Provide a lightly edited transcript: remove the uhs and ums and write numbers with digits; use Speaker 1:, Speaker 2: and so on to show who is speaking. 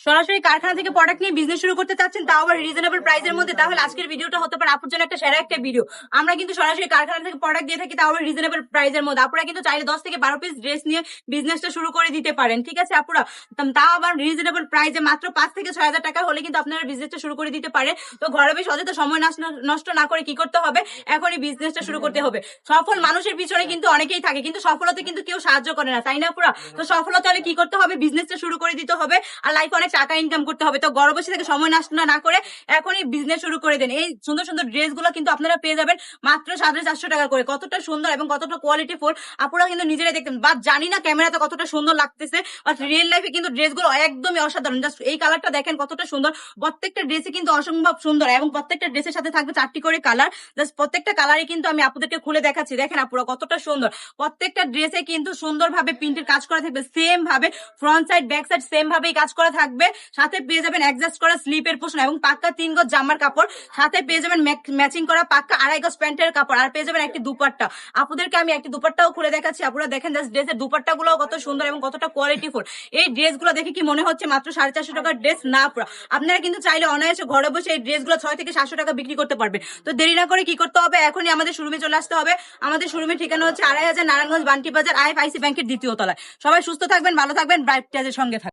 Speaker 1: সরাসরি কারখানা থেকে প্রোডাক্ট নিয়ে বিজনেস শুরু করতে চাচ্ছেন, তাও আবার রিজনেবল প্রাইসের মধ্যে, তাহলে আজকের ভিডিওটা হতে পারে আপুর জন্য একটা সেরা একটা ভিডিও। আমরা কিন্তু সরাসরি কারখানা থেকে প্রোডাক্ট দিয়ে থাকি, তাও আবার রিজনেবল প্রাইসের মধ্যে। আপুরা কিন্তু চাইলে 10 থেকে 12 পিস ড্রেস নিয়ে বিজনেসটা শুরু করে দিতে পারেন, ঠিক আছে আপুরা? তাও আবার রিজনেবল প্রাইসে মাত্র 5 থেকে 6 হাজার টাকা হলে কিন্তু আপনারা বিজনেসটা শুরু করে দিতে পারে। তো ঘরে বেশ অযথা সময় নষ্ট না করে কি করতে হবে, এখনই বিজনেসটা শুরু করতে হবে। সফল মানুষের পিছনে কিন্তু অনেকেই থাকে, কিন্তু সফলতা কিন্তু কেউ সাহায্য করে না, তাই না আপুরা? তো সফলতা হলে কি করতে হবে, বিজনেসটা শুরু করে দিতে হবে, আর লাইফে অনেক টাকা ইনকাম করতে হবে। তো ঘরে বসে থেকে সময় নষ্ট না করে এখনই বিজনেস শুরু করে দেন। এই সুন্দর সুন্দর ড্রেস গুলো কিন্তু আপনারা পেয়ে যাবেন মাত্র 450 টাকা করে। কতটা সুন্দর এবং কতটা কোয়ালিটি ফুল আপনারা কিন্তু নিজেরাই দেখতেন, বাট জানি না ক্যামেরাতে কতটা সুন্দর লাগতেছে, বাট রিয়েল লাইফে কিন্তু ড্রেস গুলো একদমই অসাধারণ। জাস্ট এই কালারটা দেখেন কতটা সুন্দর, প্রত্যেকটা ড্রেসে কিন্তু অসম্ভব সুন্দর, এবং প্রত্যেকটা ড্রেসের সাথে থাকবে 4টি করে কালার। জাস্ট প্রত্যেকটা কালারই কিন্তু আমি আপনাদেরকে খুলে দেখাচ্ছি, দেখেন আপুরা কতটা সুন্দর। প্রত্যেকটা ড্রেসে কিন্তু সুন্দরভাবে প্রিন্টের কাজ করা থাকবে, সেম ভাবে front side back side same ভাবেই কাজ করা থাকবে। সাথে পেয়ে যাবেন অ্যাডজাস্ট করা স্লিপের পোর্শন এবং পাক্কা 3 গজ জামার কাপড়, সাথে পেয়ে যাবেন ম্যাচিং করা পাক্কা 2.5 গজ প্যান্টের কাপড়, আর পেয়ে যাবেন একটি দুপাট্টা। আপুদেরকে আমি একটি দুপাট্টাও খুলে দেখাচ্ছি, আপুরা দেখেন জাস্ট ড্রেসের দুপাট্টা গুলো কত সুন্দর এবং কতটা কোয়ালিটিফুল। এই ড্রেস গুলো দেখে কি মনে হচ্ছে মাত্র 450 টাকার ড্রেস? না আপুরা, আপনারা কিন্তু চাইলে অনায়াসে ঘরে বসে এই ড্রেস গুলো 6 থেকে 700 টাকা বিক্রি করতে পারবে। তো দেরি না করে কি করতে হবে, এখনই আমাদের শোরুমে চলে আসতে হবে। আমাদের শোরুমের ঠিকানা হচ্ছে 2500 নারায়ণগঞ্জ বান্টি বাজার, IFIC ব্যাংকের দ্বিতীয় তলায়। সবাই সুস্থ থাকবেন, ভালো থাকবেন, ব্রাইট টেজের সঙ্গে থাকবেন।